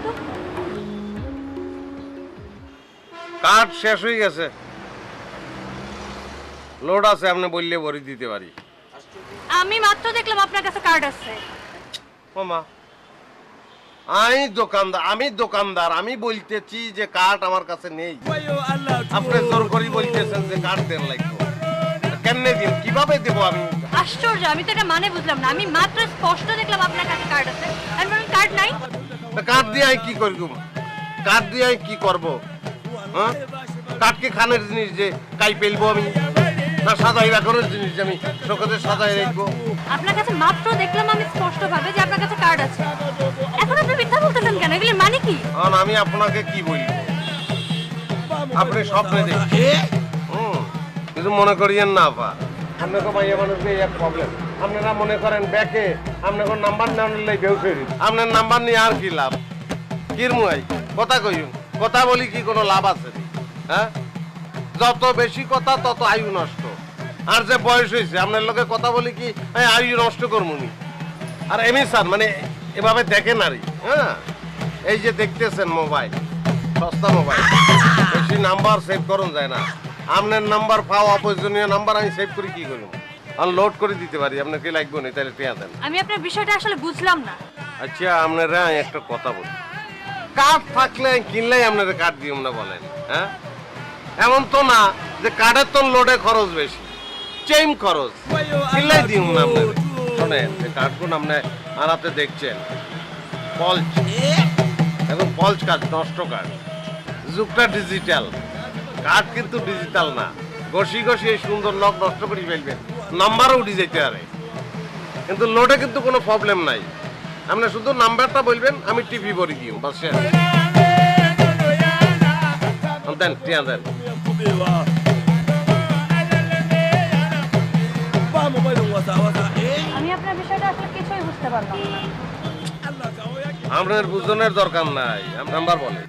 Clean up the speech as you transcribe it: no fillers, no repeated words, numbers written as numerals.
বলেন তো? কার্ড শেষ হয়ে গেছে, লোড আছে, আপনি বললে ভরি দিতে পারি। আমি মাত্র দেখলাম আপনার কাছে কার্ড আছে। মামা আমি দোকানদার, আমি বলতেছি যে কার্ড আমার কাছে নেই, আপনি জোর করে বলতেছেন যে কার্ড দেন লাগবে। কেমনে দিন, কিভাবে দেবো আমি? আশ্চর্য, আমি তো এটা মানে বুঝলাম না। আমি মাত্র স্পষ্ট দেখলাম আপনার কাছে কার্ড আছে, আমি বললাম কার্ড নাই। কার্ড দিয়ে আমি কি করব? কার্ড দিয়ে আমি কি করবো? হ্যাঁ, কার্ড কি খানের জিনিস যে কাই পেলবো আমি, না সাজাই রাখানোর জিনিস যে আমি শোকেতে সাজাই রাখবো? আপনার কাছে মাত্র দেখলাম আমি স্পষ্ট ভাবে যে আপনার কাছে কার্ড আছে। এখন আপনি মিথ্যা বলতেছেন কেন? এগুলোর মানে কি? কারণ আমি আপনাকে কি বলবো, আপনি স্বপ্নে দেখছেন। কিন্তু মনে করিয়েন না আপা, আপনাকে মাইয়া মানুষকে এক প্রবলেম। আপনারা মনে করেন ব্যাকে আপনাকে নাম্বার না নিলেই বেউ ফেরি, আপনার নাম্বার নিয়ে আর কি লাভ? কিরমুয়াই কথা কইম, কথা বলি কি কোনো লাভ আছে? হ্যাঁ, যত বেশি কথা তত আয়ু নষ্ট। আর যে বয়স হয়েছে আপনার লোকে কথা বলি কি আয়ু নষ্ট করমুনি? আর এমনি স্যার মানে এভাবে দেখেন আরই। হ্যাঁ, এই যে দেখতেছেন মোবাইল, সস্তা মোবাইল, বেশি নাম্বার সেভ করুন যায় না। আপনার নাম্বার পাওয়া অপ্রয়োজনীয় নাম্বার আমি সেভ করে কি করুন? আমি লোড করে দিতে পারি, আপনার কি লাগবে না? তাহলে টিয়া দেন। আমি আপনার বিষয়টা আসলে বুঝলাম না। আচ্ছা, আপনারা একটা কথা বলি, কার্ড থাকলে কিনলেই আপনারা কার্ড দিও না বলেন? হ্যাঁ, এমন তো না যে কার্ডের তো লোডে খরচ বেশি, চেইন খরচ, কিনলেই দিও না আপনার। শোনেন, যে কার্ডগুলো আপনি আনাতে দেখছেন পলচ, এবং পলচ কার্ড নষ্ট কার্ড, যুগটা ডিজিটাল, কার্ড কিন্তু ডিজিটাল না। ঘষি ঘষি এই সুন্দর লক নষ্ট করে ফেলবেন, নাম্বারও উঠে যেতে পারে, কিন্তু লোডে কিন্তু কোনো প্রবলেম নাই। আপনি শুধু নাম্বারটা বলবেন, আমি টিভি ভরি দিও, বাস শেষ। দেন টিয়া দেন। আমি আপনার বিষয়টা আসলে কিছুই বুঝতে পারলাম না। আপনার বুঝনের দরকার নাই, নাম্বার বলেন।